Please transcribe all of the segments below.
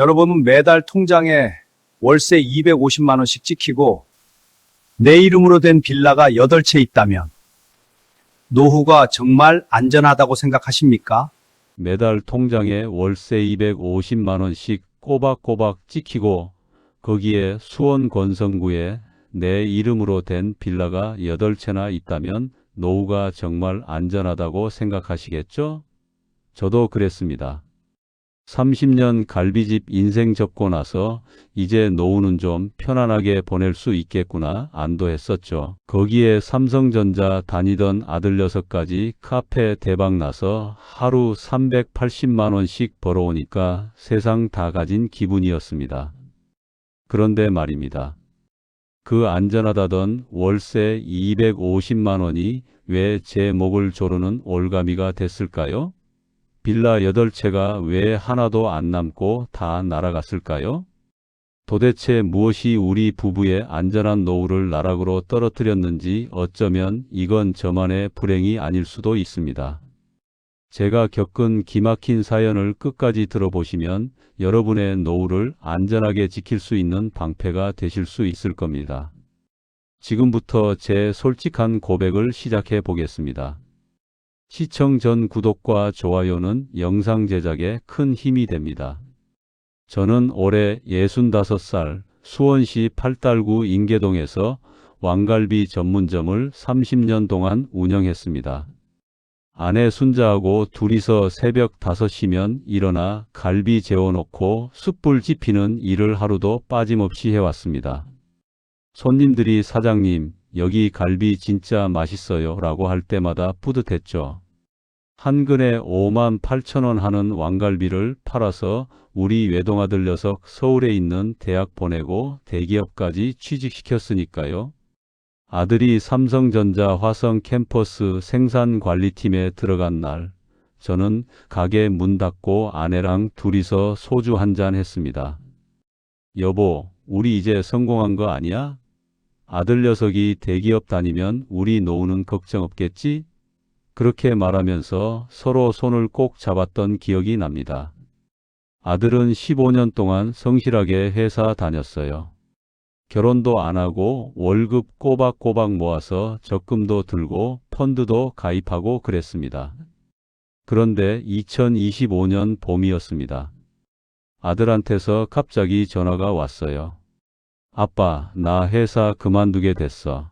여러분은 매달 통장에 월세 250만 원씩 찍히고 내 이름으로 된 빌라가 8채 있다면 노후가 정말 안전하다고 생각하십니까? 매달 통장에 월세 250만 원씩 꼬박꼬박 찍히고 거기에 수원 권성구에 내 이름으로 된 빌라가 8채나 있다면 노후가 정말 안전하다고 생각하시겠죠? 저도 그랬습니다. 30년 갈비집 인생 접고 나서 이제 노후는 좀 편안하게 보낼 수 있겠구나 안도했었죠. 거기에 삼성전자 다니던 아들 녀석까지 카페 대박 나서 하루 380만 원씩 벌어오니까 세상 다 가진 기분이었습니다. 그런데 말입니다. 그 안전하다던 월세 250만 원이 왜 제 목을 조르는 올가미가 됐을까요? 빌라 8채가 왜 하나도 안 남고 다 날아갔을까요? 도대체 무엇이 우리 부부의 안전한 노후를 나락으로 떨어뜨렸는지 어쩌면 이건 저만의 불행이 아닐 수도 있습니다. 제가 겪은 기막힌 사연을 끝까지 들어보시면 여러분의 노후를 안전하게 지킬 수 있는 방패가 되실 수 있을 겁니다. 지금부터 제 솔직한 고백을 시작해 보겠습니다. 시청 전 구독과 좋아요는 영상 제작에 큰 힘이 됩니다. 저는 올해 65살 수원시 팔달구 인계동에서 왕갈비 전문점을 30년 동안 운영했습니다. 아내 순자하고 둘이서 새벽 5시면 일어나 갈비 재워놓고 숯불 지피는 일을 하루도 빠짐없이 해왔습니다. 손님들이 사장님, 여기 갈비 진짜 맛있어요 라고 할 때마다 뿌듯했죠. 한 근에 5만 8천 원 하는 왕갈비를 팔아서 우리 외동아들 녀석 서울에 있는 대학 보내고 대기업까지 취직시켰으니까요. 아들이 삼성전자 화성 캠퍼스 생산관리팀에 들어간 날, 저는 가게 문 닫고 아내랑 둘이서 소주 한잔 했습니다. 여보, 우리 이제 성공한 거 아니야? 아들 녀석이 대기업 다니면 우리 노후는 걱정 없겠지? 그렇게 말하면서 서로 손을 꼭 잡았던 기억이 납니다. 아들은 15년 동안 성실하게 회사 다녔어요. 결혼도 안 하고 월급 꼬박꼬박 모아서 적금도 들고 펀드도 가입하고 그랬습니다. 그런데 2025년 봄이었습니다. 아들한테서 갑자기 전화가 왔어요. 아빠, 나 회사 그만두게 됐어.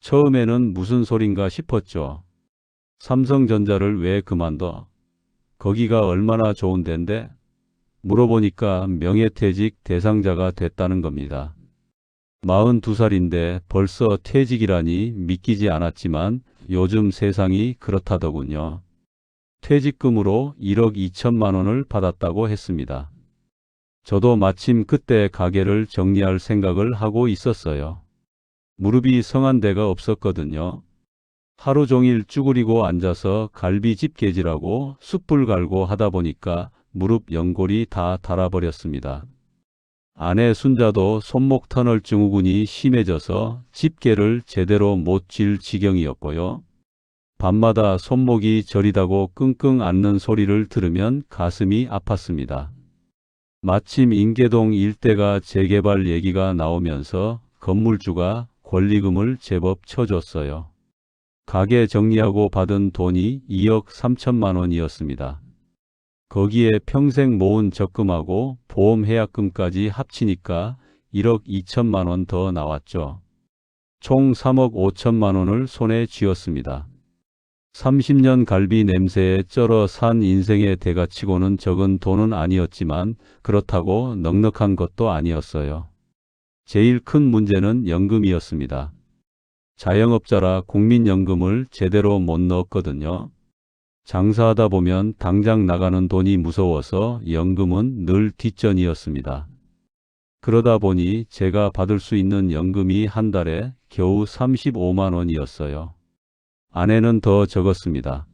처음에는 무슨 소린가 싶었죠. 삼성전자를 왜 그만둬? 거기가 얼마나 좋은 데인데? 물어보니까 명예퇴직 대상자가 됐다는 겁니다. 42살인데 벌써 퇴직이라니 믿기지 않았지만 요즘 세상이 그렇다더군요. 퇴직금으로 1억 2천만 원을 받았다고 했습니다. 저도 마침 그때 가게를 정리할 생각을 하고 있었어요. 무릎이 성한 데가 없었거든요. 하루 종일 쭈그리고 앉아서 갈비 집게질하고 숯불 갈고 하다 보니까 무릎 연골이 다 닳아버렸습니다. 아내 순자도 손목 터널 증후군이 심해져서 집게를 제대로 못 쥘 지경이었고요. 밤마다 손목이 저리다고 끙끙 앓는 소리를 들으면 가슴이 아팠습니다. 마침 인계동 일대가 재개발 얘기가 나오면서 건물주가 권리금을 제법 쳐줬어요. 가게 정리하고 받은 돈이 2억 3천만 원이었습니다. 거기에 평생 모은 적금하고 보험 해약금까지 합치니까 1억 2천만 원 더 나왔죠. 총 3억 5천만 원을 손에 쥐었습니다. 30년 갈비 냄새에 쩔어 산 인생의 대가치고는 적은 돈은 아니었지만 그렇다고 넉넉한 것도 아니었어요. 제일 큰 문제는 연금이었습니다. 자영업자라 국민연금을 제대로 못 넣었거든요. 장사하다 보면 당장 나가는 돈이 무서워서 연금은 늘 뒷전이었습니다. 그러다 보니 제가 받을 수 있는 연금이 한 달에 겨우 35만 원이었어요. 아내는 더 적었습니다.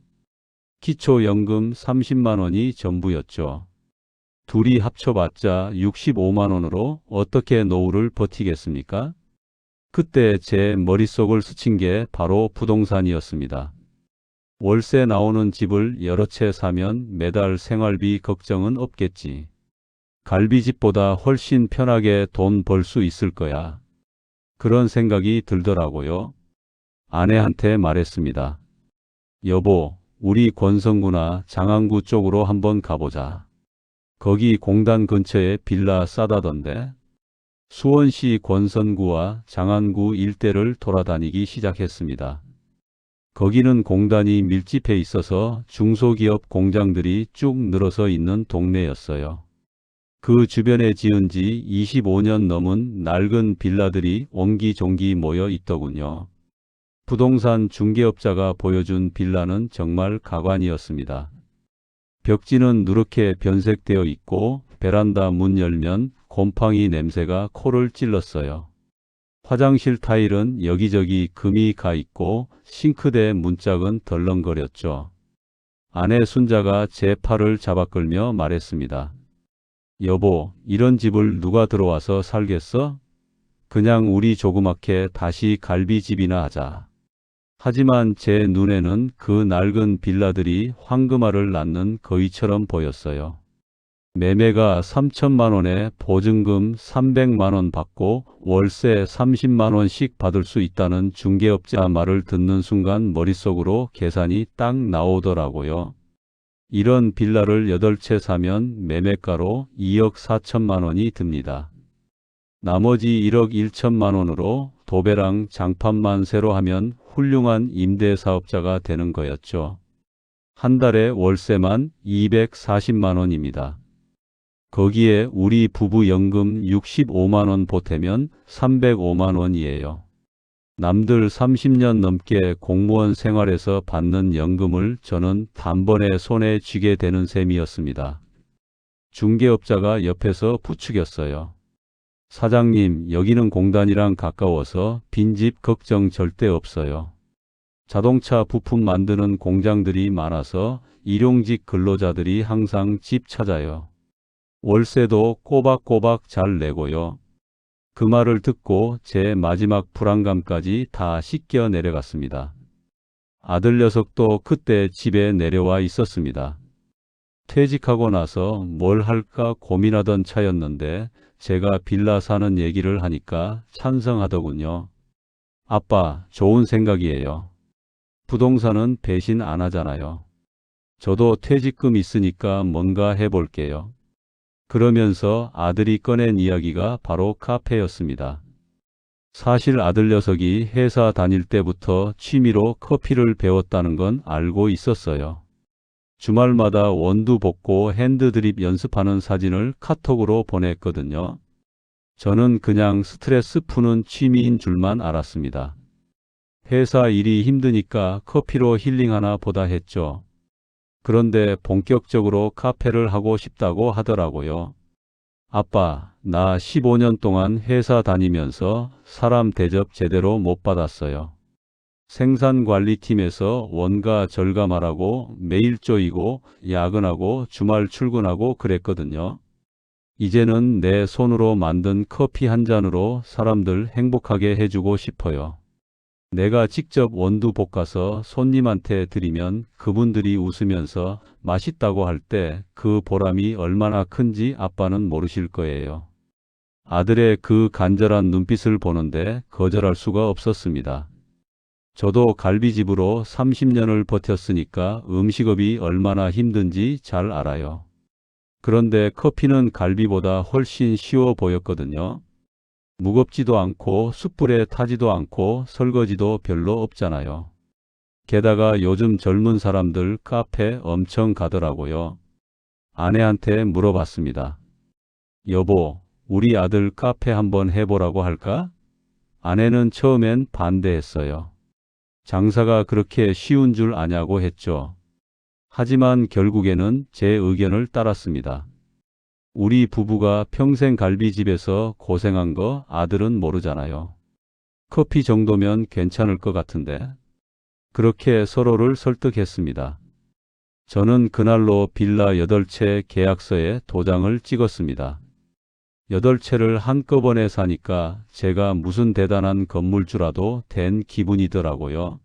기초연금 30만 원이 전부였죠. 둘이 합쳐봤자 65만 원으로 어떻게 노후를 버티겠습니까? 그때 제 머릿속을 스친 게 바로 부동산이었습니다. 월세 나오는 집을 여러 채 사면 매달 생활비 걱정은 없겠지. 갈비집보다 훨씬 편하게 돈 벌 수 있을 거야. 그런 생각이 들더라고요. 아내한테 말했습니다. 여보, 우리 권성구나 장안구 쪽으로 한번 가보자. 거기 공단 근처에 빌라 싸다던데. 수원시 권선구와 장안구 일대를 돌아다니기 시작했습니다. 거기는 공단이 밀집해 있어서 중소기업 공장들이 쭉 늘어서 있는 동네였어요. 그 주변에 지은 지 25년 넘은 낡은 빌라들이 옹기종기 모여 있더군요. 부동산 중개업자가 보여준 빌라는 정말 가관이었습니다. 벽지는 누렇게 변색되어 있고 베란다 문 열면 곰팡이 냄새가 코를 찔렀어요. 화장실 타일은 여기저기 금이 가 있고 싱크대 문짝은 덜렁거렸죠. 아내 순자가 제 팔을 잡아 끌며 말했습니다. 여보, 이런 집을 누가 들어와서 살겠어? 그냥 우리 조그맣게 다시 갈비집이나 하자. 하지만 제 눈에는 그 낡은 빌라들이 황금알을 낳는 거위처럼 보였어요. 매매가 3천만 원에 보증금 300만 원 받고 월세 30만 원씩 받을 수 있다는 중개업자 말을 듣는 순간 머릿속으로 계산이 딱 나오더라고요. 이런 빌라를 8채 사면 매매가로 2억 4천만 원이 듭니다. 나머지 1억 1천만 원으로 도배랑 장판만 새로 하면 훌륭한 임대사업자가 되는 거였죠. 한 달에 월세만 240만 원입니다. 거기에 우리 부부 연금 65만 원 보태면 305만 원이에요. 남들 30년 넘게 공무원 생활에서 받는 연금을 저는 단번에 손에 쥐게 되는 셈이었습니다. 중개업자가 옆에서 부추겼어요. 사장님, 여기는 공단이랑 가까워서 빈집 걱정 절대 없어요. 자동차 부품 만드는 공장들이 많아서 일용직 근로자들이 항상 집 찾아요. 월세도 꼬박꼬박 잘 내고요. 그 말을 듣고 제 마지막 불안감까지 다 씻겨 내려갔습니다. 아들 녀석도 그때 집에 내려와 있었습니다. 퇴직하고 나서 뭘 할까 고민하던 차였는데 제가 빌라 사는 얘기를 하니까 찬성하더군요. 아빠, 좋은 생각이에요. 부동산은 배신 안 하잖아요. 저도 퇴직금 있으니까 뭔가 해볼게요. 그러면서 아들이 꺼낸 이야기가 바로 카페였습니다. 사실 아들 녀석이 회사 다닐 때부터 취미로 커피를 배웠다는 건 알고 있었어요. 주말마다 원두 볶고 핸드드립 연습하는 사진을 카톡으로 보냈거든요. 저는 그냥 스트레스 푸는 취미인 줄만 알았습니다. 회사 일이 힘드니까 커피로 힐링하나 보다 했죠. 그런데 본격적으로 카페를 하고 싶다고 하더라고요. 아빠, 나 15년 동안 회사 다니면서 사람 대접 제대로 못 받았어요. 생산관리팀에서 원가 절감하라고 매일 쪼이고 야근하고 주말 출근하고 그랬거든요. 이제는 내 손으로 만든 커피 한 잔으로 사람들 행복하게 해주고 싶어요. 내가 직접 원두 볶아서 손님한테 드리면 그분들이 웃으면서 맛있다고 할 때 그 보람이 얼마나 큰지 아빠는 모르실 거예요. 아들의 그 간절한 눈빛을 보는데 거절할 수가 없었습니다. 저도 갈비집으로 30년을 버텼으니까 음식업이 얼마나 힘든지 잘 알아요. 그런데 커피는 갈비보다 훨씬 쉬워 보였거든요. 무겁지도 않고 숯불에 타지도 않고 설거지도 별로 없잖아요. 게다가 요즘 젊은 사람들 카페 엄청 가더라고요. 아내한테 물어봤습니다. 여보, 우리 아들 카페 한번 해보라고 할까? 아내는 처음엔 반대했어요. 장사가 그렇게 쉬운 줄 아냐고 했죠. 하지만 결국에는 제 의견을 따랐습니다. 우리 부부가 평생 갈비집에서 고생한 거 아들은 모르잖아요. 커피 정도면 괜찮을 것 같은데. 그렇게 서로를 설득했습니다. 저는 그날로 빌라 8채 계약서에 도장을 찍었습니다. 8채를 한꺼번에 사니까 제가 무슨 대단한 건물주라도 된 기분이더라고요.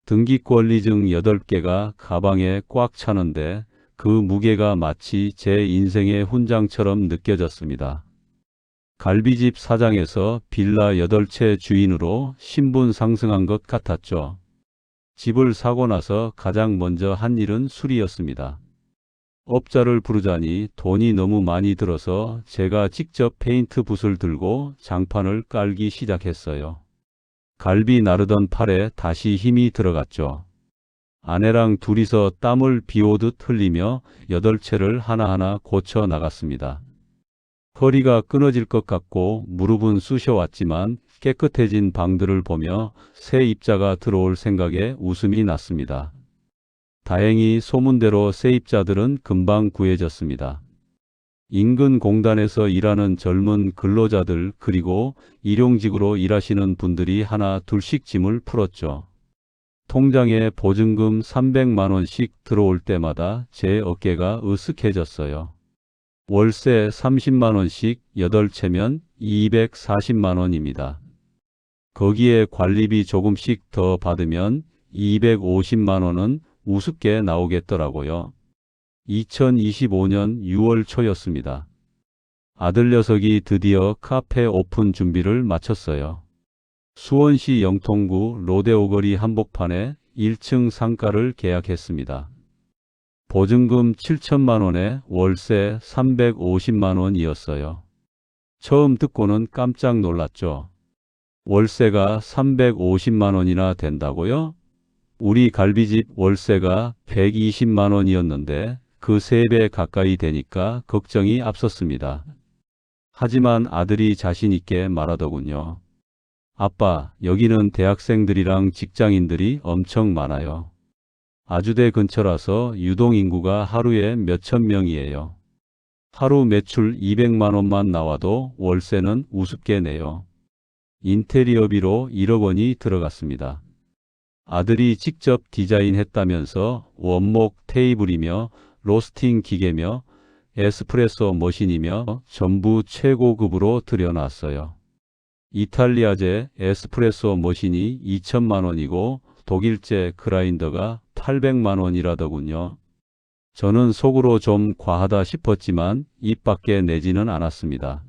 등기권리증 8개가 가방에 꽉 차는데 그 무게가 마치 제 인생의 훈장처럼 느껴졌습니다. 갈비집 사장에서 빌라 8채 주인으로 신분 상승한 것 같았죠. 집을 사고 나서 가장 먼저 한 일은 수리였습니다. 업자를 부르자니 돈이 너무 많이 들어서 제가 직접 페인트 붓을 들고 장판을 깔기 시작했어요. 갈비 나르던 팔에 다시 힘이 들어갔죠. 아내랑 둘이서 땀을 비 오듯 흘리며 8채를 하나하나 고쳐 나갔습니다. 허리가 끊어질 것 같고 무릎은 쑤셔왔지만 깨끗해진 방들을 보며 새 입자가 들어올 생각에 웃음이 났습니다. 다행히 소문대로 세입자들은 금방 구해졌습니다. 인근 공단에서 일하는 젊은 근로자들 그리고 일용직으로 일하시는 분들이 하나 둘씩 짐을 풀었죠. 통장에 보증금 300만 원씩 들어올 때마다 제 어깨가 으쓱해졌어요. 월세 30만 원씩 8채면 240만 원입니다. 거기에 관리비 조금씩 더 받으면 250만 원은 우습게 나오겠더라고요. 2025년 6월 초였습니다. 아들 녀석이 드디어 카페 오픈 준비를 마쳤어요. 수원시 영통구 로데오거리 한복판에 1층 상가를 계약했습니다. 보증금 7천만 원에 월세 350만 원이었어요. 처음 듣고는 깜짝 놀랐죠. 월세가 350만 원이나 된다고요? 우리 갈비집 월세가 120만 원이었는데 그 3배 가까이 되니까 걱정이 앞섰습니다. 하지만 아들이 자신 있게 말하더군요. 아빠, 여기는 대학생들이랑 직장인들이 엄청 많아요. 아주대 근처라서 유동인구가 하루에 몇천 명이에요. 하루 매출 200만 원만 나와도 월세는 우습게 내요. 인테리어비로 1억 원이 들어갔습니다. 아들이 직접 디자인했다면서 원목 테이블이며 로스팅 기계며 에스프레소 머신이며 전부 최고급으로 들여놨어요. 이탈리아제 에스프레소 머신이 2천만 원이고 독일제 그라인더가 800만 원이라더군요. 저는 속으로 좀 과하다 싶었지만 입 밖에 내지는 않았습니다.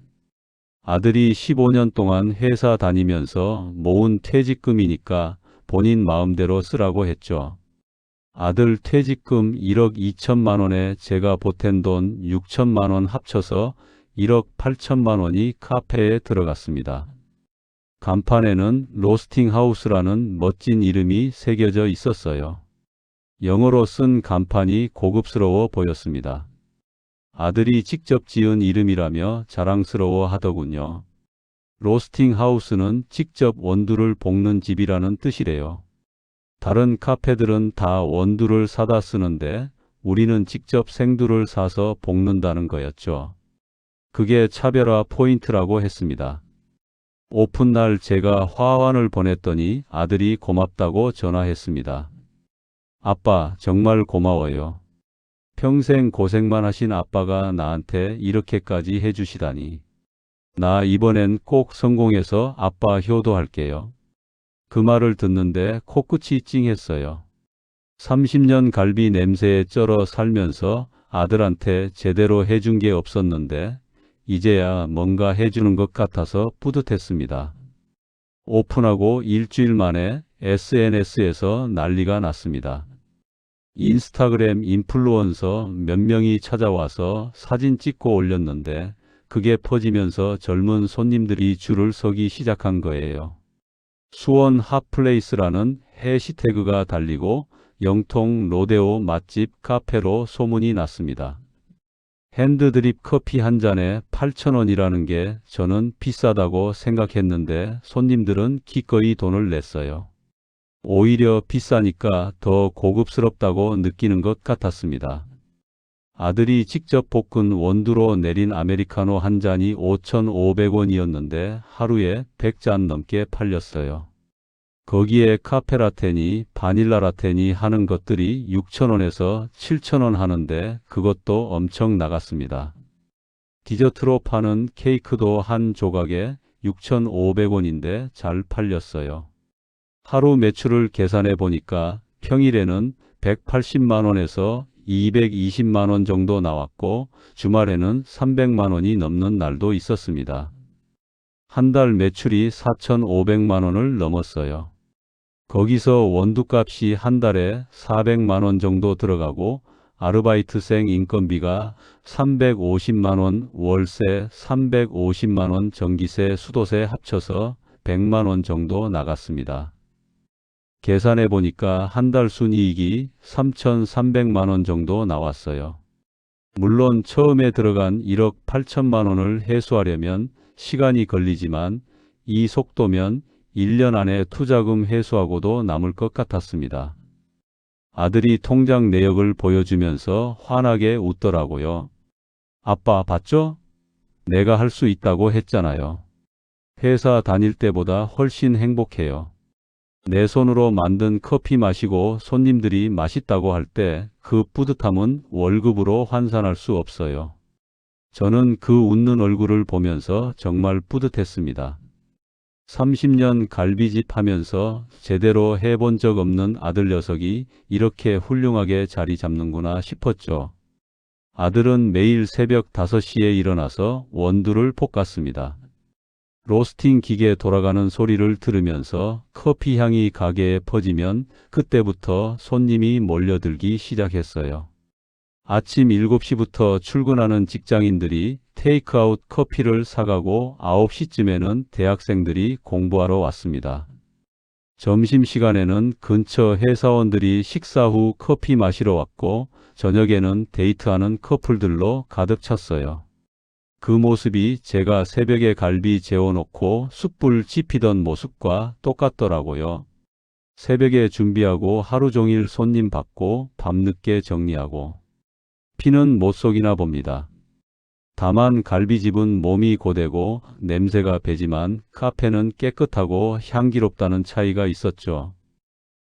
아들이 15년 동안 회사 다니면서 모은 퇴직금이니까 본인 마음대로 쓰라고 했죠. 아들 퇴직금 1억 2천만 원에 제가 보탠 돈 6천만 원 합쳐서 1억 8천만 원이 카페에 들어갔습니다. 간판에는 로스팅 하우스라는 멋진 이름이 새겨져 있었어요. 영어로 쓴 간판이 고급스러워 보였습니다. 아들이 직접 지은 이름이라며 자랑스러워 하더군요. 로스팅 하우스는 직접 원두를 볶는 집이라는 뜻이래요. 다른 카페들은 다 원두를 사다 쓰는데 우리는 직접 생두를 사서 볶는다는 거였죠. 그게 차별화 포인트라고 했습니다. 오픈날 제가 화환을 보냈더니 아들이 고맙다고 전화했습니다. 아빠, 정말 고마워요. 평생 고생만 하신 아빠가 나한테 이렇게까지 해주시다니. 나 이번엔 꼭 성공해서 아빠 효도할게요. 그 말을 듣는데 코끝이 찡했어요. 30년 갈비 냄새에 쩔어 살면서 아들한테 제대로 해준 게 없었는데 이제야 뭔가 해주는 것 같아서 뿌듯했습니다. 오픈하고 일주일 만에 SNS에서 난리가 났습니다. 인스타그램 인플루언서 몇 명이 찾아와서 사진 찍고 올렸는데 그게 퍼지면서 젊은 손님들이 줄을 서기 시작한 거예요. 수원 핫플레이스라는 해시태그가 달리고 영통 로데오 맛집 카페로 소문이 났습니다. 핸드드립 커피 한 잔에 8,000원이라는 게 저는 비싸다고 생각했는데 손님들은 기꺼이 돈을 냈어요. 오히려 비싸니까 더 고급스럽다고 느끼는 것 같았습니다. 아들이 직접 볶은 원두로 내린 아메리카노 한 잔이 5,500원이었는데 하루에 100잔 넘게 팔렸어요. 거기에 카페라테니 바닐라라테니 하는 것들이 6,000원에서 7,000원 하는데 그것도 엄청 나갔습니다. 디저트로 파는 케이크도 한 조각에 6,500원인데 잘 팔렸어요. 하루 매출을 계산해 보니까 평일에는 180만 원에서 220만 원 정도 나왔고 주말에는 300만 원이 넘는 날도 있었습니다. 한 달 매출이 4,500만 원을 넘었어요. 거기서 원두값이 한 달에 400만 원 정도 들어가고 아르바이트생 인건비가 350만 원, 월세 350만 원, 전기세, 수도세 합쳐서 100만 원 정도 나갔습니다. 계산해 보니까 한 달 순이익이 3,300만 원 정도 나왔어요. 물론 처음에 들어간 1억 8천만 원을 회수하려면 시간이 걸리지만 이 속도면 1년 안에 투자금 회수하고도 남을 것 같았습니다. 아들이 통장 내역을 보여주면서 환하게 웃더라고요. 아빠 봤죠? 내가 할 수 있다고 했잖아요. 회사 다닐 때보다 훨씬 행복해요. 내 손으로 만든 커피 마시고 손님들이 맛있다고 할 때 그 뿌듯함은 월급으로 환산할 수 없어요. 저는 그 웃는 얼굴을 보면서 정말 뿌듯했습니다. 30년 갈비집 하면서 제대로 해본 적 없는 아들 녀석이 이렇게 훌륭하게 자리 잡는구나 싶었죠. 아들은 매일 새벽 5시에 일어나서 원두를 볶았습니다. 로스팅 기계 돌아가는 소리를 들으면서 커피 향이 가게에 퍼지면 그때부터 손님이 몰려들기 시작했어요. 아침 7시부터 출근하는 직장인들이 테이크아웃 커피를 사가고 9시쯤에는 대학생들이 공부하러 왔습니다. 점심시간에는 근처 회사원들이 식사 후 커피 마시러 왔고 저녁에는 데이트하는 커플들로 가득 찼어요. 그 모습이 제가 새벽에 갈비 재워놓고 숯불 지피던 모습과 똑같더라고요. 새벽에 준비하고 하루 종일 손님 받고 밤늦게 정리하고 피는 못 속이나 봅니다. 다만 갈비집은 몸이 고되고 냄새가 배지만 카페는 깨끗하고 향기롭다는 차이가 있었죠.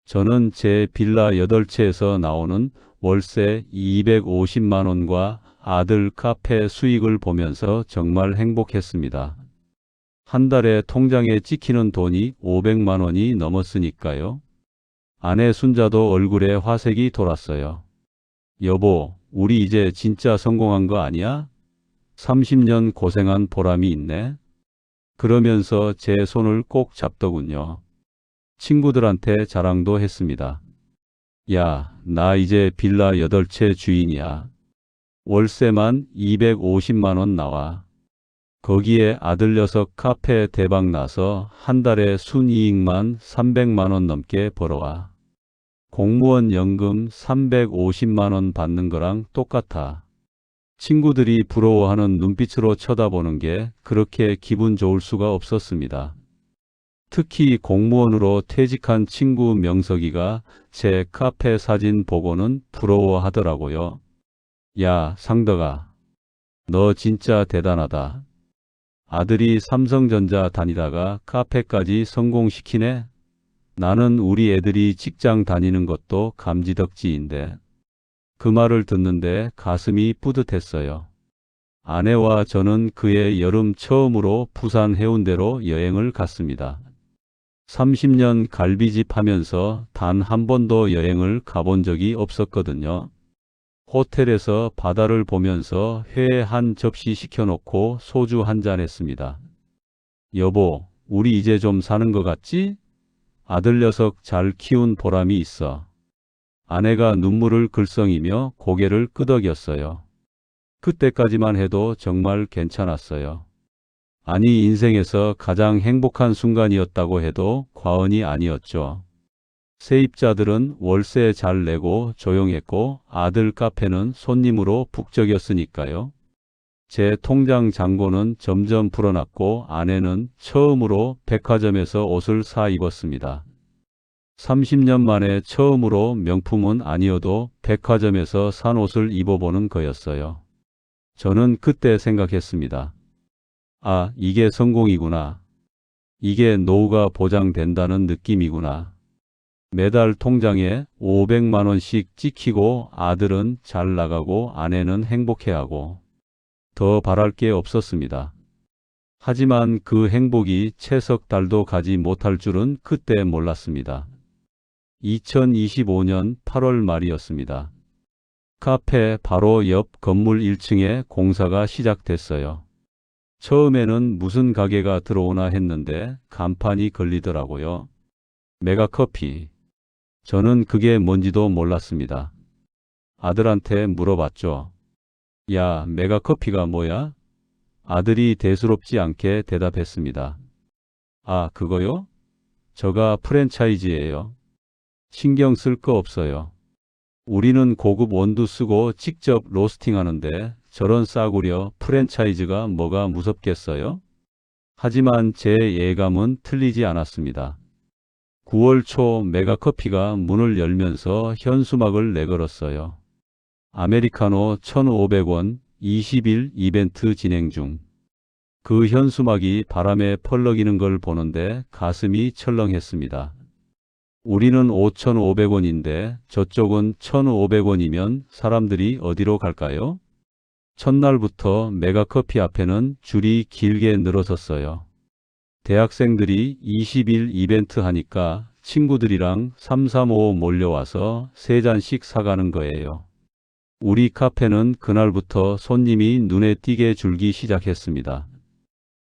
저는 제 빌라 8채에서 나오는 월세 250만 원과 아들 카페 수익을 보면서 정말 행복했습니다. 한 달에 통장에 찍히는 돈이 500만 원이 넘었으니까요. 아내 순자도 얼굴에 화색이 돌았어요. 여보, 우리 이제 진짜 성공한 거 아니야? 30년 고생한 보람이 있네. 그러면서 제 손을 꼭 잡더군요. 친구들한테 자랑도 했습니다. 야, 나 이제 빌라 8채 주인이야. 월세만 250만 원 나와. 거기에 아들 녀석 카페 대박 나서 한 달에 순이익만 300만 원 넘게 벌어와. 공무원 연금 350만 원 받는 거랑 똑같아. 친구들이 부러워하는 눈빛으로 쳐다보는 게 그렇게 기분 좋을 수가 없었습니다. 특히 공무원으로 퇴직한 친구 명석이가 제 카페 사진 보고는 부러워하더라고요. 야, 상덕아, 너 진짜 대단하다. 아들이 삼성전자 다니다가 카페까지 성공시키네. 나는 우리 애들이 직장 다니는 것도 감지덕지인데. 그 말을 듣는데 가슴이 뿌듯했어요. 아내와 저는 그해 여름 처음으로 부산 해운대로 여행을 갔습니다. 30년 갈비집 하면서 단 한 번도 여행을 가본 적이 없었거든요. 호텔에서 바다를 보면서 회 한 접시 시켜놓고 소주 한 잔 했습니다. 여보, 우리 이제 좀 사는 것 같지? 아들 녀석 잘 키운 보람이 있어. 아내가 눈물을 글썽이며 고개를 끄덕였어요. 그때까지만 해도 정말 괜찮았어요. 아니, 인생에서 가장 행복한 순간이었다고 해도 과언이 아니었죠. 세입자들은 월세 잘 내고 조용했고 아들 카페는 손님으로 북적였으니까요. 제 통장 잔고는 점점 불어났고 아내는 처음으로 백화점에서 옷을 사 입었습니다. 30년 만에 처음으로 명품은 아니어도 백화점에서 산 옷을 입어보는 거였어요. 저는 그때 생각했습니다. 아, 이게 성공이구나. 이게 노후가 보장된다는 느낌이구나. 매달 통장에 500만 원씩 찍히고 아들은 잘 나가고 아내는 행복해하고 더 바랄 게 없었습니다. 하지만 그 행복이 채석 달도 가지 못할 줄은 그때 몰랐습니다. 2025년 8월 말이었습니다. 카페 바로 옆 건물 1층에 공사가 시작됐어요. 처음에는 무슨 가게가 들어오나 했는데 간판이 걸리더라고요. 메가커피. 저는 그게 뭔지도 몰랐습니다. 아들한테 물어봤죠. 야, 메가커피가 뭐야? 아들이 대수롭지 않게 대답했습니다. 아, 그거요? 저가 프랜차이즈예요. 신경 쓸 거 없어요. 우리는 고급 원두 쓰고 직접 로스팅하는데 저런 싸구려 프랜차이즈가 뭐가 무섭겠어요? 하지만 제 예감은 틀리지 않았습니다. 9월 초 메가커피가 문을 열면서 현수막을 내걸었어요. 아메리카노 1,500원 20일 이벤트 진행 중. 그 현수막이 바람에 펄럭이는 걸 보는데 가슴이 철렁했습니다. 우리는 5,500원인데 저쪽은 1,500원이면 사람들이 어디로 갈까요? 첫날부터 메가커피 앞에는 줄이 길게 늘어섰어요. 대학생들이 20일 이벤트 하니까 친구들이랑 335 몰려와서 3잔씩 사가는 거예요. 우리 카페는 그날부터 손님이 눈에 띄게 줄기 시작했습니다.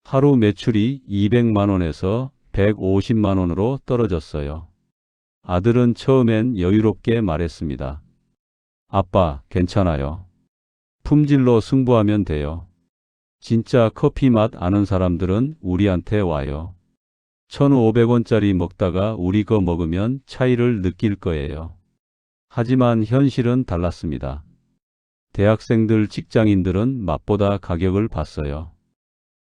하루 매출이 200만 원에서 150만 원으로 떨어졌어요. 아들은 처음엔 여유롭게 말했습니다. 아빠, 괜찮아요. 품질로 승부하면 돼요. 진짜 커피 맛 아는 사람들은 우리한테 와요. 1,500원짜리 먹다가 우리 거 먹으면 차이를 느낄 거예요. 하지만 현실은 달랐습니다. 대학생들, 직장인들은 맛보다 가격을 봤어요.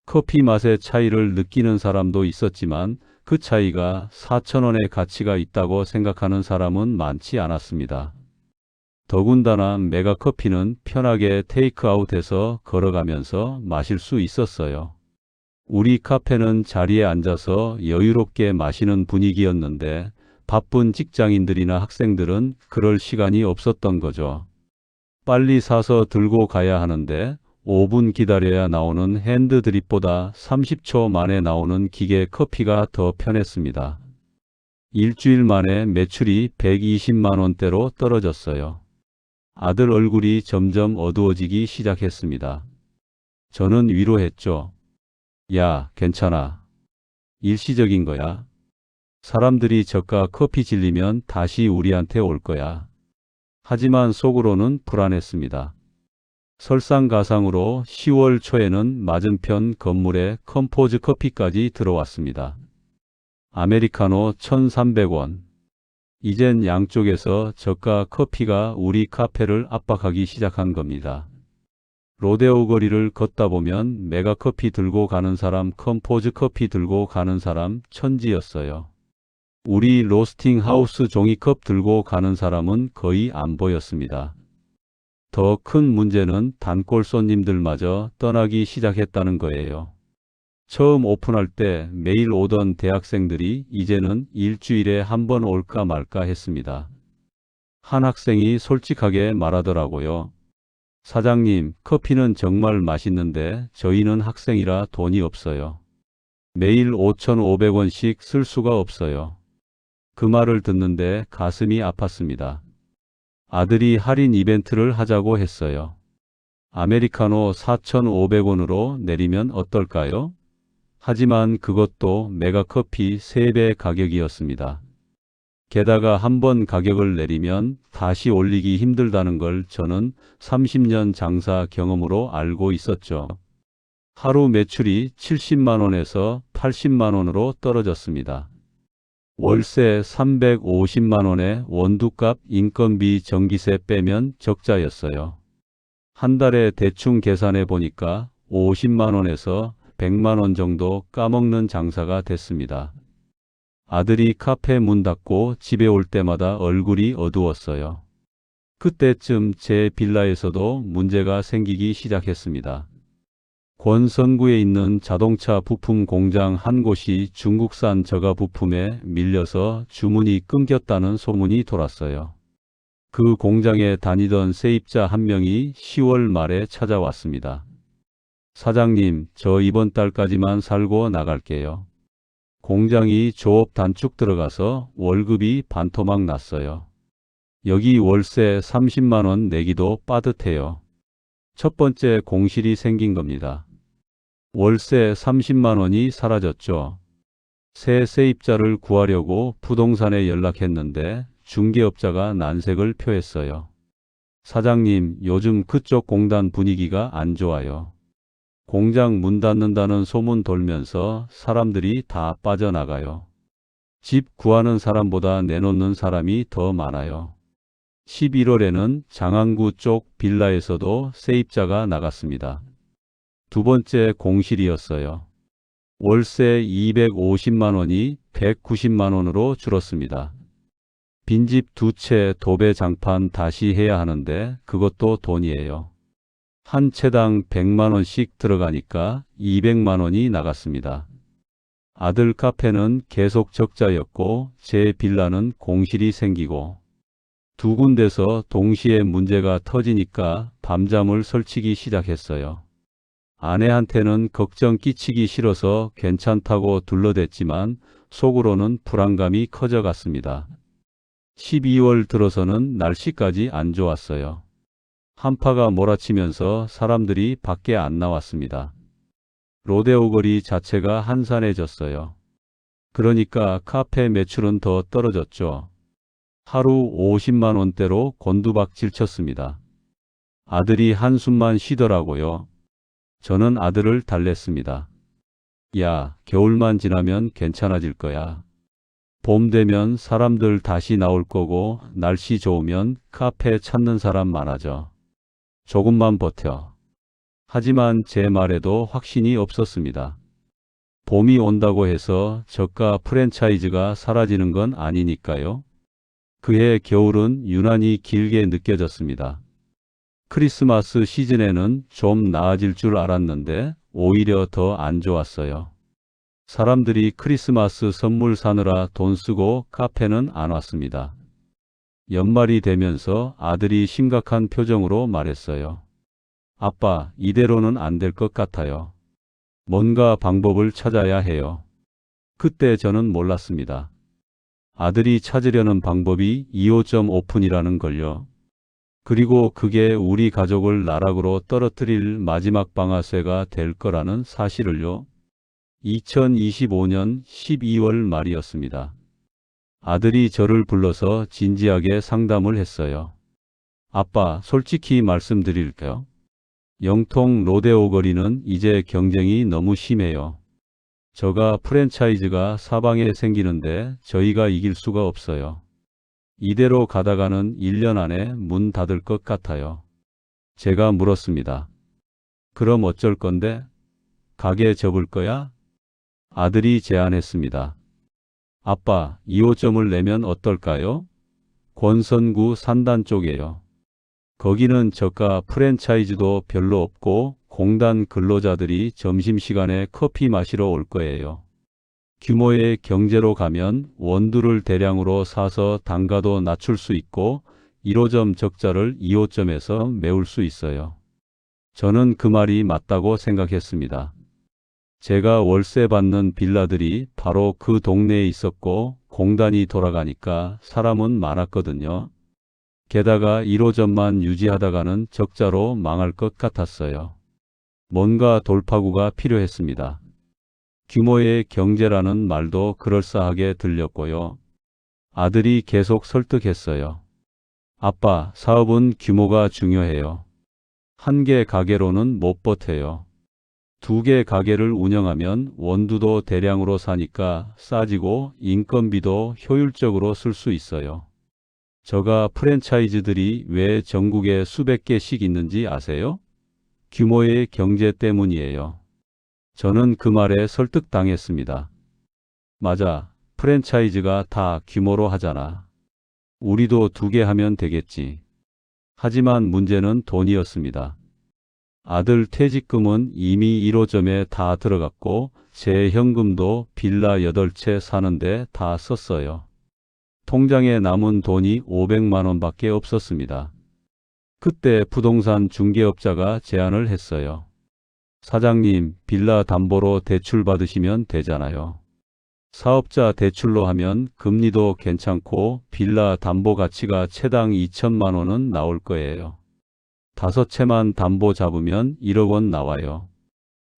커피 맛의 차이를 느끼는 사람도 있었지만 그 차이가 4,000원의 가치가 있다고 생각하는 사람은 많지 않았습니다. 더군다나 메가커피는 편하게 테이크아웃해서 걸어가면서 마실 수 있었어요. 우리 카페는 자리에 앉아서 여유롭게 마시는 분위기였는데 바쁜 직장인들이나 학생들은 그럴 시간이 없었던 거죠. 빨리 사서 들고 가야 하는데 5분 기다려야 나오는 핸드드립보다 30초 만에 나오는 기계 커피가 더 편했습니다. 일주일 만에 매출이 120만 원대로 떨어졌어요. 아들 얼굴이 점점 어두워지기 시작했습니다. 저는 위로했죠. 야, 괜찮아. 일시적인 거야. 사람들이 저가 커피 질리면 다시 우리한테 올 거야. 하지만 속으로는 불안했습니다. 설상가상으로 10월 초에는 맞은편 건물에 컴포즈 커피까지 들어왔습니다. 아메리카노 1,300원. 이젠 양쪽에서 저가 커피가 우리 카페를 압박하기 시작한 겁니다. 로데오 거리를 걷다 보면 메가커피 들고 가는 사람, 컴포즈 커피 들고 가는 사람 천지였어요. 우리 로스팅 하우스 종이컵 들고 가는 사람은 거의 안 보였습니다. 더 큰 문제는 단골 손님들마저 떠나기 시작했다는 거예요. 처음 오픈할 때 매일 오던 대학생들이 이제는 일주일에 한 번 올까 말까 했습니다. 한 학생이 솔직하게 말하더라고요. 사장님, 커피는 정말 맛있는데 저희는 학생이라 돈이 없어요. 매일 5,500원씩 쓸 수가 없어요. 그 말을 듣는데 가슴이 아팠습니다. 아들이 할인 이벤트를 하자고 했어요. 아메리카노 4,500원으로 내리면 어떨까요? 하지만 그것도 메가커피 3배 가격이었습니다. 게다가 한번 가격을 내리면 다시 올리기 힘들다는 걸 저는 30년 장사 경험으로 알고 있었죠. 하루 매출이 70만 원에서 80만 원으로 떨어졌습니다. 월세 350만 원에 원두값, 인건비, 전기세 빼면 적자였어요. 한 달에 대충 계산해 보니까 50만 원에서 100만 원 정도 까먹는 장사가 됐습니다. 아들이 카페 문 닫고 집에 올 때마다 얼굴이 어두웠어요. 그때쯤 제 빌라에서도 문제가 생기기 시작했습니다. 권선구에 있는 자동차 부품 공장 한 곳이 중국산 저가 부품에 밀려서 주문이 끊겼다는 소문이 돌았어요. 그 공장에 다니던 세입자 한 명이 10월 말에 찾아왔습니다. 사장님, 저 이번 달까지만 살고 나갈게요. 공장이 조업 단축 들어가서 월급이 반토막 났어요. 여기 월세 30만 원 내기도 빠듯해요. 첫 번째 공실이 생긴 겁니다. 월세 30만 원이 사라졌죠. 새 세입자를 구하려고 부동산에 연락했는데 중개업자가 난색을 표했어요. 사장님, 요즘 그쪽 공단 분위기가 안 좋아요. 공장 문 닫는다는 소문 돌면서 사람들이 다 빠져나가요. 집 구하는 사람보다 내놓는 사람이 더 많아요. 11월에는 장안구 쪽 빌라에서도 세입자가 나갔습니다. 두 번째 공실이었어요. 월세 250만 원이 190만 원으로 줄었습니다. 빈집 두 채 도배 장판 다시 해야 하는데 그것도 돈이에요. 한 채당 100만 원씩 들어가니까 200만 원이 나갔습니다. 아들 카페는 계속 적자였고 제 빌라는 공실이 생기고 두 군데서 동시에 문제가 터지니까 밤잠을 설치기 시작했어요. 아내한테는 걱정 끼치기 싫어서 괜찮다고 둘러댔지만 속으로는 불안감이 커져갔습니다. 12월 들어서는 날씨까지 안 좋았어요. 한파가 몰아치면서 사람들이 밖에 안 나왔습니다. 로데오 거리 자체가 한산해졌어요. 그러니까 카페 매출은 더 떨어졌죠. 하루 50만 원대로 곤두박질 쳤습니다. 아들이 한숨만 쉬더라고요. 저는 아들을 달랬습니다. 야, 겨울만 지나면 괜찮아질 거야. 봄 되면 사람들 다시 나올 거고 날씨 좋으면 카페 찾는 사람 많아져. 조금만 버텨. 하지만 제 말에도 확신이 없었습니다. 봄이 온다고 해서 저가 프랜차이즈가 사라지는 건 아니니까요. 그해 겨울은 유난히 길게 느껴졌습니다. 크리스마스 시즌에는 좀 나아질 줄 알았는데 오히려 더 안 좋았어요. 사람들이 크리스마스 선물 사느라 돈 쓰고 카페는 안 왔습니다. 연말이 되면서 아들이 심각한 표정으로 말했어요. 아빠, 이대로는 안 될 것 같아요. 뭔가 방법을 찾아야 해요. 그때 저는 몰랐습니다. 아들이 찾으려는 방법이 2호점 오픈이라는 걸요. 그리고 그게 우리 가족을 나락으로 떨어뜨릴 마지막 방아쇠가 될 거라는 사실을요. 2025년 12월 말이었습니다. 아들이 저를 불러서 진지하게 상담을 했어요. 아빠, 솔직히 말씀드릴게요. 영통 로데오 거리는 이제 경쟁이 너무 심해요. 저가 프랜차이즈가 사방에 생기는데 저희가 이길 수가 없어요. 이대로 가다가는 1년 안에 문 닫을 것 같아요. 제가 물었습니다. 그럼 어쩔 건데? 가게 접을 거야? 아들이 제안했습니다. 아빠, 2호점을 내면 어떨까요? 권선구 산단 쪽에요. 거기는 저가 프랜차이즈도 별로 없고 공단 근로자들이 점심시간에 커피 마시러 올 거예요. 규모의 경제로 가면 원두를 대량으로 사서 단가도 낮출 수 있고 1호점 적자를 2호점에서 메울 수 있어요. 저는 그 말이 맞다고 생각했습니다. 제가 월세 받는 빌라들이 바로 그 동네에 있었고 공단이 돌아가니까 사람은 많았거든요. 게다가 1호점만 유지하다가는 적자로 망할 것 같았어요. 뭔가 돌파구가 필요했습니다. 규모의 경제라는 말도 그럴싸하게 들렸고요. 아들이 계속 설득했어요. 아빠, 사업은 규모가 중요해요. 한 개 가게로는 못 버텨요. 두 개 가게를 운영하면 원두도 대량으로 사니까 싸지고 인건비도 효율적으로 쓸 수 있어요. 저가 프랜차이즈들이 왜 전국에 수백 개씩 있는지 아세요? 규모의 경제 때문이에요. 저는 그 말에 설득당했습니다. 맞아, 프랜차이즈가 다 규모로 하잖아. 우리도 두 개 하면 되겠지. 하지만 문제는 돈이었습니다. 아들 퇴직금은 이미 1호점에 다 들어갔고 제 현금도 빌라 8채 사는데 다 썼어요. 통장에 남은 돈이 500만 원밖에 없었습니다. 그때 부동산 중개업자가 제안을 했어요. 사장님, 빌라 담보로 대출 받으시면 되잖아요. 사업자 대출로 하면 금리도 괜찮고 빌라 담보 가치가 채당 2천만 원은 나올 거예요. 5채만 담보 잡으면 1억 원 나와요.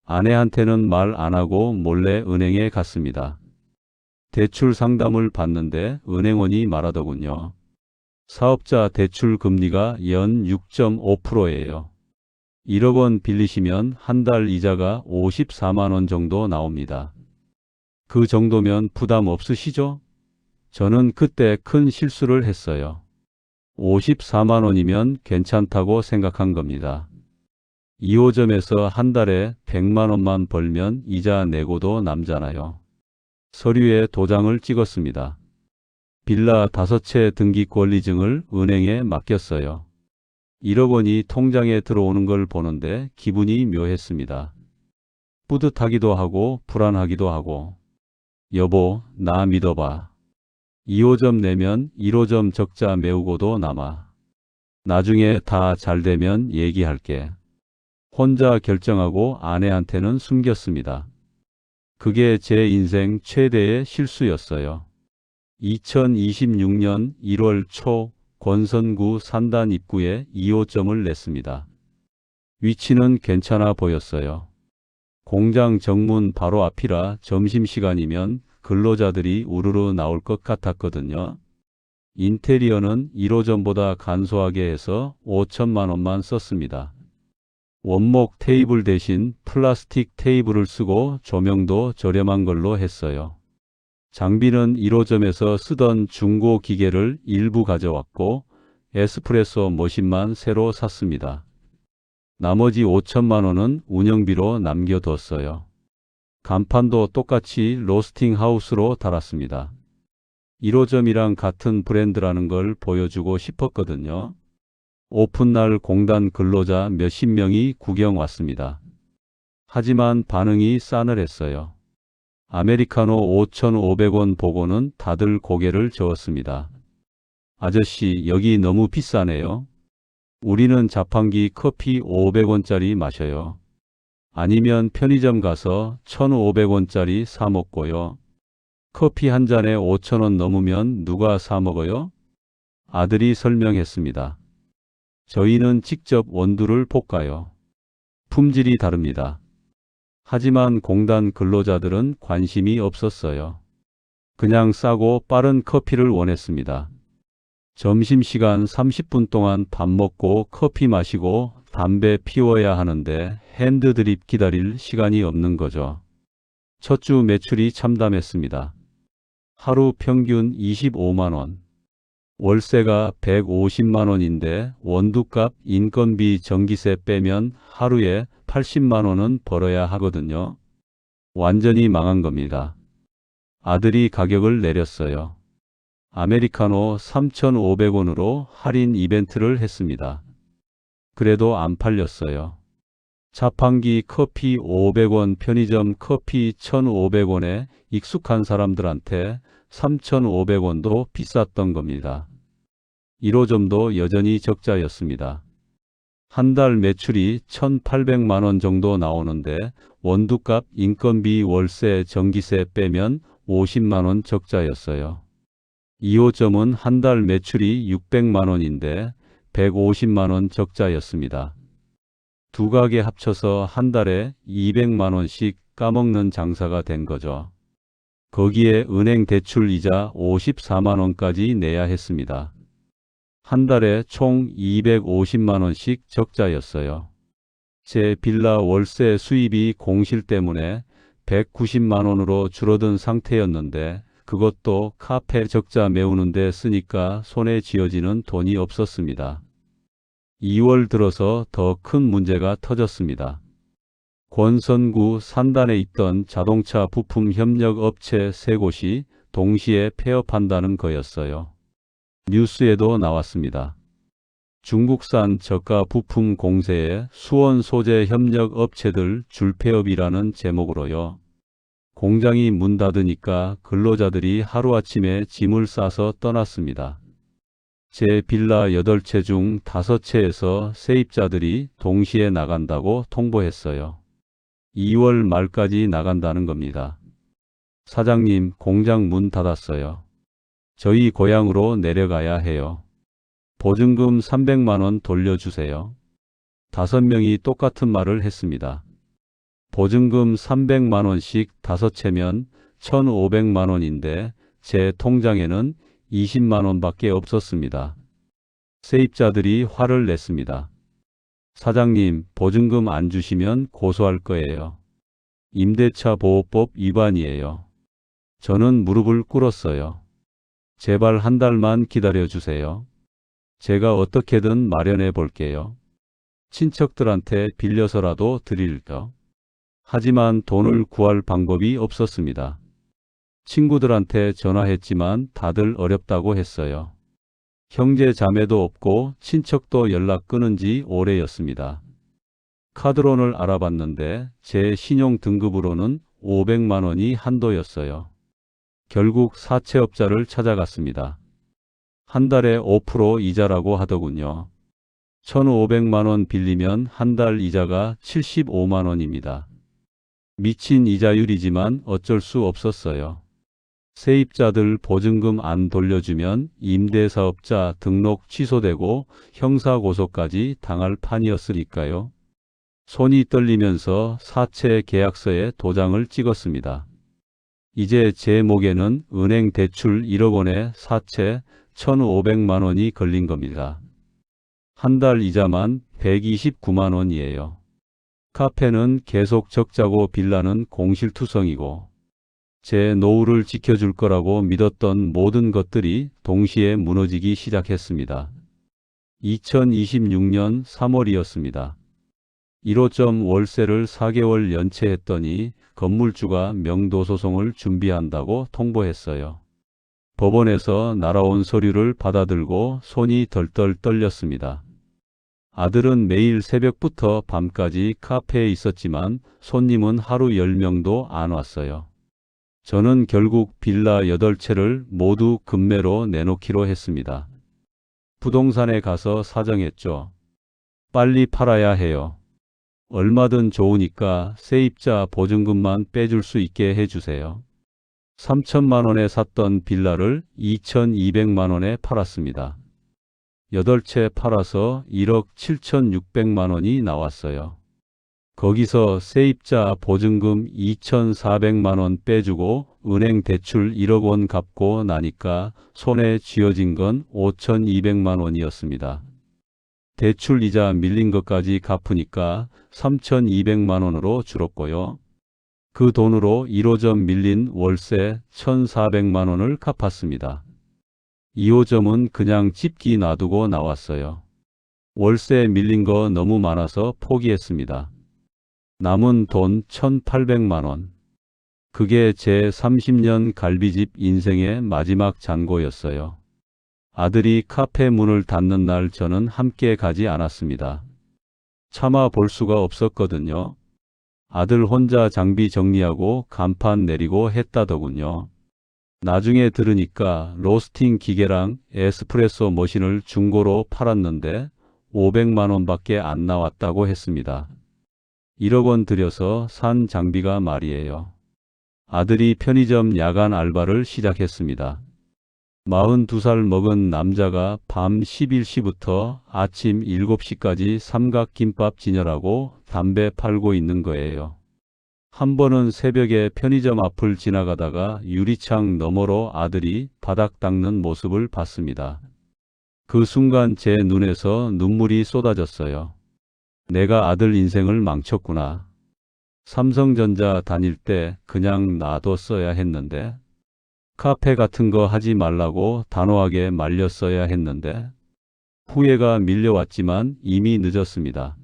아내한테는 말 안 하고 몰래 은행에 갔습니다. 대출 상담을 받는데 은행원이 말하더군요. 사업자 대출 금리가 연 6.5%예요. 1억 원 빌리시면 한 달 이자가 54만 원 정도 나옵니다. 그 정도면 부담 없으시죠? 저는 그때 큰 실수를 했어요. 54만 원이면 괜찮다고 생각한 겁니다. 2호점에서 한 달에 100만 원만 벌면 이자 내고도 남잖아요. 서류에 도장을 찍었습니다. 빌라 5채 등기 권리증을 은행에 맡겼어요. 1억 원이 통장에 들어오는 걸 보는데 기분이 묘했습니다. 뿌듯하기도 하고 불안하기도 하고. 여보, 나 믿어봐. 2호점 내면 1호점 적자 메우고도 남아. 나중에 다 잘 되면 얘기할게. 혼자 결정하고 아내한테는 숨겼습니다. 그게 제 인생 최대의 실수였어요. 2026년 1월 초 권선구 산단 입구에 2호점을 냈습니다. 위치는 괜찮아 보였어요. 공장 정문 바로 앞이라 점심시간이면 근로자들이 우르르 나올 것 같았거든요. 인테리어는 1호점보다 간소하게 해서 5천만 원만 썼습니다. 원목 테이블 대신 플라스틱 테이블을 쓰고 조명도 저렴한 걸로 했어요. 장비는 1호점에서 쓰던 중고 기계를 일부 가져왔고 에스프레소 머신만 새로 샀습니다. 나머지 5천만 원은 운영비로 남겨뒀어요. 간판도 똑같이 로스팅 하우스로 달았습니다. 1호점이랑 같은 브랜드라는 걸 보여주고 싶었거든요. 오픈날 공단 근로자 몇십 명이 구경 왔습니다. 하지만 반응이 싸늘했어요. 아메리카노 5,500원 보고는 다들 고개를 저었습니다. 아저씨, 여기 너무 비싸네요. 우리는 자판기 커피 500원짜리 마셔요. 아니면 편의점 가서 1,500원짜리 사 먹고요. 커피 한 잔에 5,000원 넘으면 누가 사 먹어요? 아들이 설명했습니다. 저희는 직접 원두를 볶아요. 품질이 다릅니다. 하지만 공단 근로자들은 관심이 없었어요. 그냥 싸고 빠른 커피를 원했습니다. 점심시간 30분 동안 밥 먹고 커피 마시고 담배 피워야 하는데 핸드드립 기다릴 시간이 없는 거죠. 첫 주 매출이 참담했습니다. 하루 평균 25만 원. 월세가 150만 원인데 원두값, 인건비, 전기세 빼면 하루에 80만 원은 벌어야 하거든요. 완전히 망한 겁니다. 아들이 가격을 내렸어요. 아메리카노 3,500원으로 할인 이벤트를 했습니다. 그래도 안 팔렸어요. 자판기 커피 500원, 편의점 커피 1,500원에 익숙한 사람들한테 3,500원도 비쌌던 겁니다. 1호점도 여전히 적자였습니다. 한 달 매출이 1,800만 원 정도 나오는데 원두값, 인건비, 월세, 전기세 빼면 50만 원 적자였어요. 2호점은 한 달 매출이 600만 원인데 150만 원 적자였습니다. 두 가게 합쳐서 한 달에 200만 원씩 까먹는 장사가 된 거죠. 거기에 은행 대출 이자 54만 원까지 내야 했습니다. 한 달에 총 250만 원씩 적자였어요. 제 빌라 월세 수입이 공실 때문에 190만 원으로 줄어든 상태였는데 그것도 카페 적자 메우는 데 쓰니까 손에 쥐어지는 돈이 없었습니다. 2월 들어서 더 큰 문제가 터졌습니다. 권선구 산단에 있던 자동차 부품 협력 업체 3곳이 동시에 폐업한다는 거였어요. 뉴스에도 나왔습니다. 중국산 저가 부품 공세에 수원 소재 협력 업체들 줄폐업이라는 제목으로요. 공장이 문 닫으니까 근로자들이 하루아침에 짐을 싸서 떠났습니다. 제 빌라 8채 중 5채에서 세입자들이 동시에 나간다고 통보했어요. 2월 말까지 나간다는 겁니다. 사장님, 공장 문 닫았어요. 저희 고향으로 내려가야 해요. 보증금 300만 원 돌려주세요. 5명이 똑같은 말을 했습니다. 보증금 300만 원씩 5채면 1,500만 원인데 제 통장에는 20만 원밖에 없었습니다. 세입자들이 화를 냈습니다. 사장님, 보증금 안 주시면 고소할 거예요. 임대차 보호법 위반이에요. 저는 무릎을 꿇었어요. 제발 한 달만 기다려 주세요. 제가 어떻게든 마련해 볼게요. 친척들한테 빌려서라도 드릴게요. 하지만 돈을 구할 방법이 없었습니다. 친구들한테 전화했지만 다들 어렵다고 했어요. 형제 자매도 없고 친척도 연락 끊은 지 오래였습니다. 카드론을 알아봤는데 제 신용 등급으로는 500만 원이 한도였어요. 결국 사채업자를 찾아갔습니다. 한 달에 5% 이자라고 하더군요. 1,500만 원 빌리면 한 달 이자가 75만 원입니다. 미친 이자율이지만 어쩔 수 없었어요. 세입자들 보증금 안 돌려주면 임대사업자 등록 취소되고 형사고소까지 당할 판이었으니까요. 손이 떨리면서 사채 계약서에 도장을 찍었습니다. 이제 제 목에는 은행 대출 1억 원에 사채 1,500만 원이 걸린 겁니다. 한 달 이자만 129만 원이에요. 카페는 계속 적자고 빌라는 공실투성이고 제 노후를 지켜줄 거라고 믿었던 모든 것들이 동시에 무너지기 시작했습니다. 2026년 3월이었습니다. 1호점 월세를 4개월 연체했더니 건물주가 명도소송을 준비한다고 통보했어요. 법원에서 날아온 서류를 받아들고 손이 덜덜 떨렸습니다. 아들은 매일 새벽부터 밤까지 카페에 있었지만 손님은 하루 10명도 안 왔어요. 저는 결국 빌라 8채를 모두 급매로 내놓기로 했습니다. 부동산에 가서 사정했죠. 빨리 팔아야 해요. 얼마든 좋으니까 세입자 보증금만 빼줄 수 있게 해주세요. 3천만 원에 샀던 빌라를 2,200만 원에 팔았습니다. 8채 팔아서 1억 7,600만 원이 나왔어요. 거기서 세입자 보증금 2,400만 원 빼주고 은행 대출 1억 원 갚고 나니까 손에 쥐어진 건 5,200만 원이었습니다. 대출 이자 밀린 것까지 갚으니까 3,200만 원으로 줄었고요. 그 돈으로 1호점 밀린 월세 1,400만 원을 갚았습니다. 2호점은 그냥 집기 놔두고 나왔어요. 월세 밀린 거 너무 많아서 포기했습니다. 남은 돈 1,800만 원. 그게 제 30년 갈비집 인생의 마지막 잔고였어요. 아들이 카페 문을 닫는 날 저는 함께 가지 않았습니다. 참아 볼 수가 없었거든요. 아들 혼자 장비 정리하고 간판 내리고 했다더군요. 나중에 들으니까 로스팅 기계랑 에스프레소 머신을 중고로 팔았는데 500만 원밖에 안 나왔다고 했습니다. 1억 원 들여서 산 장비가 말이에요. 아들이 편의점 야간 알바를 시작했습니다. 42살 먹은 남자가 밤 11시부터 아침 7시까지 삼각김밥 진열하고 담배 팔고 있는 거예요. 한 번은 새벽에 편의점 앞을 지나가다가 유리창 너머로 아들이 바닥 닦는 모습을 봤습니다. 그 순간 제 눈에서 눈물이 쏟아졌어요. 내가 아들 인생을 망쳤구나. 삼성전자 다닐 때 그냥 놔뒀어야 했는데, 카페 같은 거 하지 말라고 단호하게 말렸어야 했는데, 후회가 밀려왔지만 이미 늦었습니다.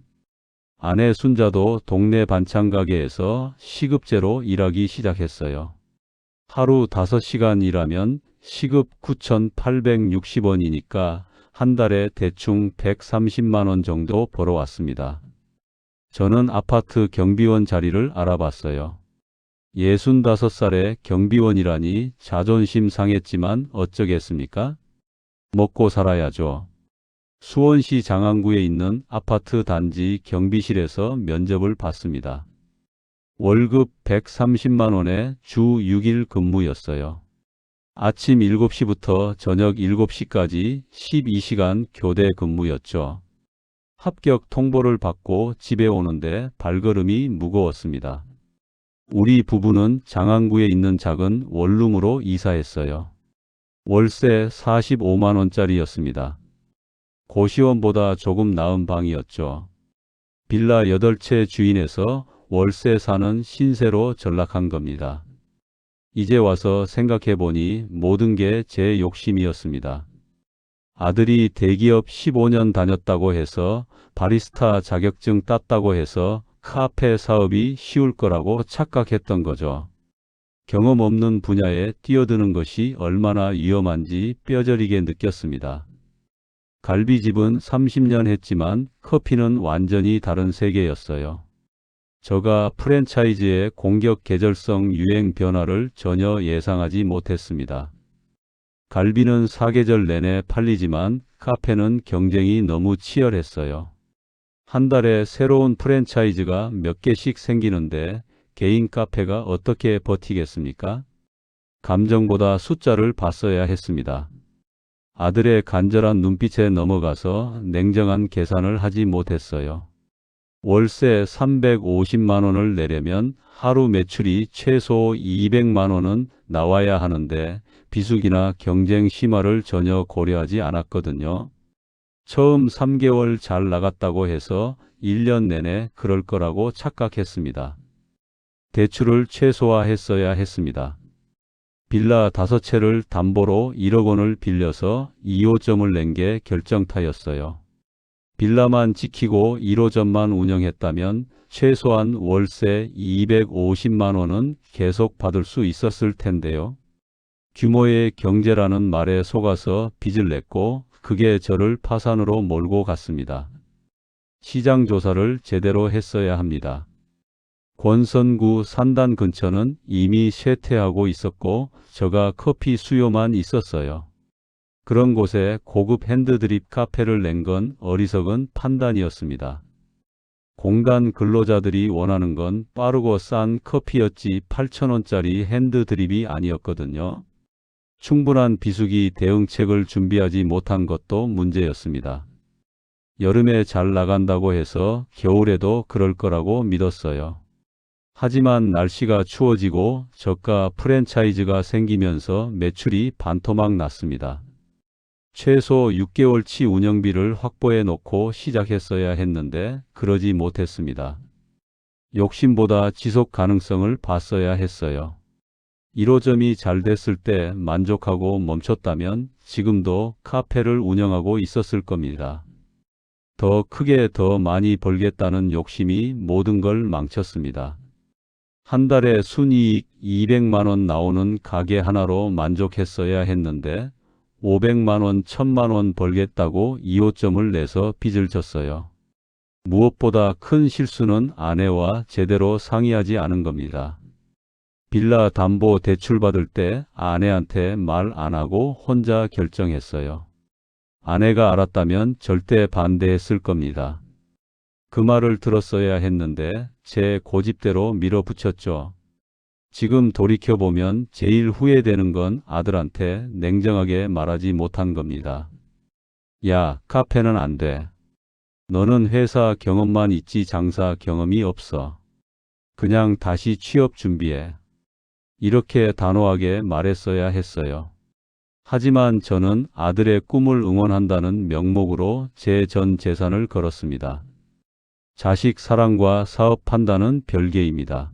아내 순자도 동네 반찬 가게에서 시급제로 일하기 시작했어요. 하루 5시간 일하면 시급 9,860원이니까 한 달에 대충 130만 원 정도 벌어왔습니다. 저는 아파트 경비원 자리를 알아봤어요. 65살에 경비원이라니 자존심 상했지만 어쩌겠습니까? 먹고 살아야죠. 수원시 장안구에 있는 아파트 단지 경비실에서 면접을 봤습니다. 월급 130만 원에 주 6일 근무였어요. 아침 7시부터 저녁 7시까지 12시간 교대 근무였죠. 합격 통보를 받고 집에 오는데 발걸음이 무거웠습니다. 우리 부부는 장안구에 있는 작은 원룸으로 이사했어요. 월세 45만 원짜리였습니다. 고시원보다 조금 나은 방이었죠. 빌라 8채 주인에서 월세 사는 신세로 전락한 겁니다. 이제 와서 생각해보니 모든 게 제 욕심이었습니다. 아들이 대기업 15년 다녔다고 해서 바리스타 자격증 땄다고 해서 카페 사업이 쉬울 거라고 착각했던 거죠. 경험 없는 분야에 뛰어드는 것이 얼마나 위험한지 뼈저리게 느꼈습니다. 갈비집은 30년 했지만 커피는 완전히 다른 세계였어요. 저가 프랜차이즈의 공격 계절성 유행 변화를 전혀 예상하지 못했습니다. 갈비는 사계절 내내 팔리지만 카페는 경쟁이 너무 치열했어요. 한 달에 새로운 프랜차이즈가 몇 개씩 생기는데 개인 카페가 어떻게 버티겠습니까? 감정보다 숫자를 봤어야 했습니다. 아들의 간절한 눈빛에 넘어가서 냉정한 계산을 하지 못했어요. 월세 350만 원을 내려면 하루 매출이 최소 200만 원은 나와야 하는데 비수기나 경쟁 심화를 전혀 고려하지 않았거든요. 처음 3개월 잘 나갔다고 해서 1년 내내 그럴 거라고 착각했습니다. 대출을 최소화했어야 했습니다. 빌라 5채를 담보로 1억 원을 빌려서 2호점을 낸 게 결정타였어요. 빌라만 지키고 1호점만 운영했다면 최소한 월세 250만 원은 계속 받을 수 있었을 텐데요. 규모의 경제라는 말에 속아서 빚을 냈고 그게 저를 파산으로 몰고 갔습니다. 시장 조사를 제대로 했어야 합니다. 권선구 산단 근처는 이미 쇠퇴하고 있었고 저가 커피 수요만 있었어요. 그런 곳에 고급 핸드드립 카페를 낸 건 어리석은 판단이었습니다. 공단 근로자들이 원하는 건 빠르고 싼 커피였지 8,000원짜리 핸드드립이 아니었거든요. 충분한 비수기 대응책을 준비하지 못한 것도 문제였습니다. 여름에 잘 나간다고 해서 겨울에도 그럴 거라고 믿었어요. 하지만 날씨가 추워지고 저가 프랜차이즈가 생기면서 매출이 반토막 났습니다. 최소 6개월치 운영비를 확보해 놓고 시작했어야 했는데 그러지 못했습니다. 욕심보다 지속 가능성을 봤어야 했어요. 1호점이 잘 됐을 때 만족하고 멈췄다면 지금도 카페를 운영하고 있었을 겁니다. 더 크게 더 많이 벌겠다는 욕심이 모든 걸 망쳤습니다. 한 달에 순이익 200만 원 나오는 가게 하나로 만족했어야 했는데 500만 원, 1000만 원 벌겠다고 2호점을 내서 빚을 졌어요. 무엇보다 큰 실수는 아내와 제대로 상의하지 않은 겁니다. 빌라 담보 대출 받을 때 아내한테 말 안 하고 혼자 결정했어요. 아내가 알았다면 절대 반대했을 겁니다. 그 말을 들었어야 했는데 제 고집대로 밀어붙였죠. 지금 돌이켜보면 제일 후회되는 건 아들한테 냉정하게 말하지 못한 겁니다. 야, 카페는 안 돼. 너는 회사 경험만 있지 장사 경험이 없어. 그냥 다시 취업 준비해. 이렇게 단호하게 말했어야 했어요. 하지만 저는 아들의 꿈을 응원한다는 명목으로 제 전 재산을 걸었습니다. 자식 사랑과 사업 판단은 별개입니다.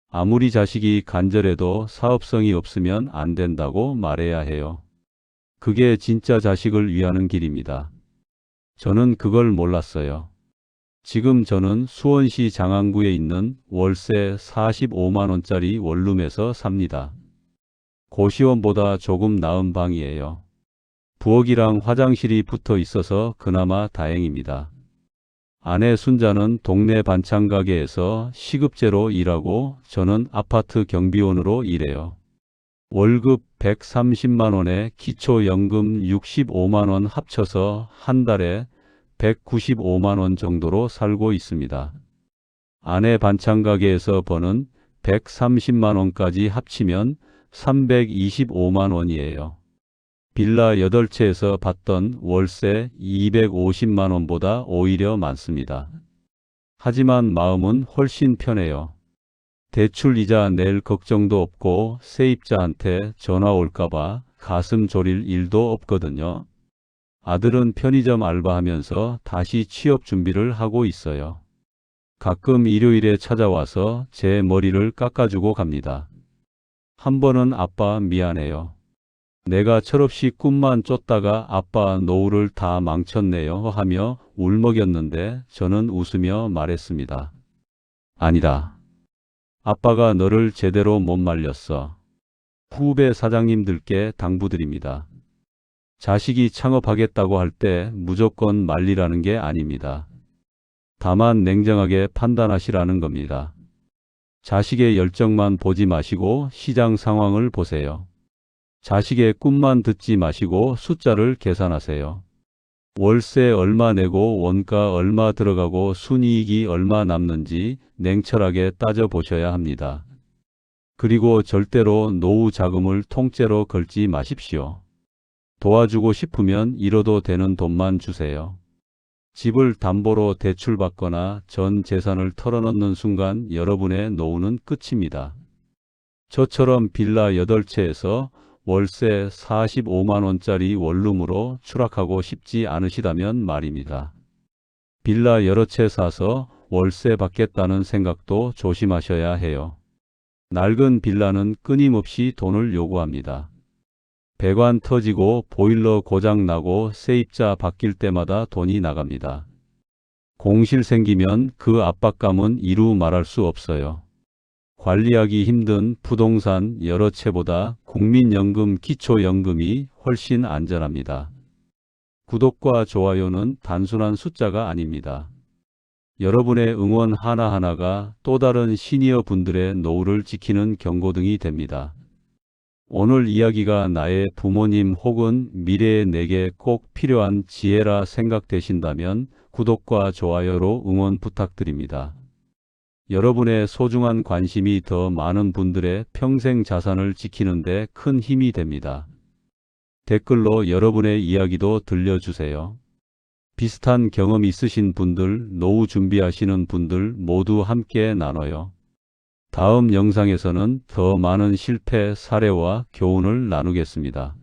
아무리 자식이 간절해도 사업성이 없으면 안 된다고 말해야 해요. 그게 진짜 자식을 위하는 길입니다. 저는 그걸 몰랐어요. 지금 저는 수원시 장안구에 있는 월세 45만 원짜리 원룸에서 삽니다. 고시원보다 조금 나은 방이에요. 부엌이랑 화장실이 붙어 있어서 그나마 다행입니다. 아내 순자는 동네 반찬 가게에서 시급제로 일하고 저는 아파트 경비원으로 일해요. 월급 130만 원에 기초연금 65만 원 합쳐서 한 달에 195만 원 정도로 살고 있습니다. 아내 반찬 가게에서 버는 130만 원까지 합치면 325만 원이에요. 빌라 8채에서 받던 월세 250만 원보다 오히려 많습니다. 하지만 마음은 훨씬 편해요. 대출 이자 낼 걱정도 없고 세입자한테 전화 올까봐 가슴 졸일 일도 없거든요. 아들은 편의점 알바하면서 다시 취업 준비를 하고 있어요. 가끔 일요일에 찾아와서 제 머리를 깎아주고 갑니다. 한 번은 아빠 미안해요. 내가 철없이 꿈만 쫓다가 아빠 노후를 다 망쳤네요 하며 울먹였는데 저는 웃으며 말했습니다. 아니다. 아빠가 너를 제대로 못 말렸어. 후배 사장님들께 당부드립니다. 자식이 창업하겠다고 할 때 무조건 말리라는 게 아닙니다. 다만 냉정하게 판단하시라는 겁니다. 자식의 열정만 보지 마시고 시장 상황을 보세요. 자식의 꿈만 듣지 마시고 숫자를 계산하세요. 월세 얼마 내고 원가 얼마 들어가고 순이익이 얼마 남는지 냉철하게 따져보셔야 합니다. 그리고 절대로 노후 자금을 통째로 걸지 마십시오. 도와주고 싶으면 잃어도 되는 돈만 주세요. 집을 담보로 대출받거나 전 재산을 털어넣는 순간 여러분의 노후는 끝입니다. 저처럼 빌라 8채에서 월세 45만 원짜리 원룸으로 추락하고 싶지 않으시다면 말입니다. 빌라 여러 채 사서 월세 받겠다는 생각도 조심하셔야 해요. 낡은 빌라는 끊임없이 돈을 요구합니다. 배관 터지고 보일러 고장 나고 세입자 바뀔 때마다 돈이 나갑니다. 공실 생기면 그 압박감은 이루 말할 수 없어요. 관리하기 힘든 부동산 여러 채보다 국민연금, 기초연금이 훨씬 안전합니다. 구독과 좋아요는 단순한 숫자가 아닙니다. 여러분의 응원 하나하나가 또 다른 시니어 분들의 노후를 지키는 경고등이 됩니다. 오늘 이야기가 나의 부모님 혹은 미래의 내게 꼭 필요한 지혜라 생각되신다면 구독과 좋아요로 응원 부탁드립니다. 여러분의 소중한 관심이 더 많은 분들의 평생 자산을 지키는 데 큰 힘이 됩니다. 댓글로 여러분의 이야기도 들려주세요. 비슷한 경험 있으신 분들, 노후 준비하시는 분들 모두 함께 나눠요. 다음 영상에서는 더 많은 실패 사례와 교훈을 나누겠습니다.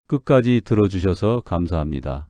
끝까지 들어주셔서 감사합니다.